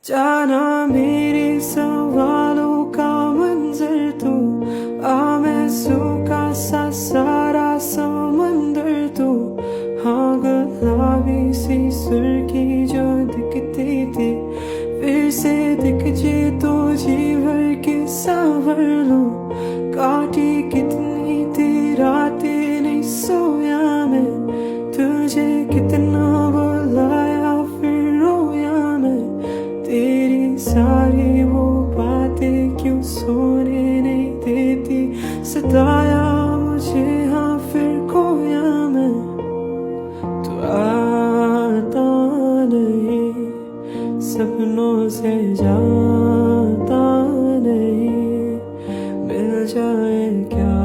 जाना मेरे सवालों का मंजर तू, आंसू का सा सारा समंदर तू। हाँ गुलाबी सी सुर्खी जो दिखती थी, फिर से दिख जे तो जी भर के संवर लो। काटी कितनी थी रातें नहीं सोया मैं, तुझे कितना बुलाया फिर रोया मैं। तेरी सारी वो बातें क्यों सोने नहीं देती, सताया मुझे हाँ फिर खोया मैं। तू आता नहीं, सपनों से जाता नहीं, मिल जाए क्या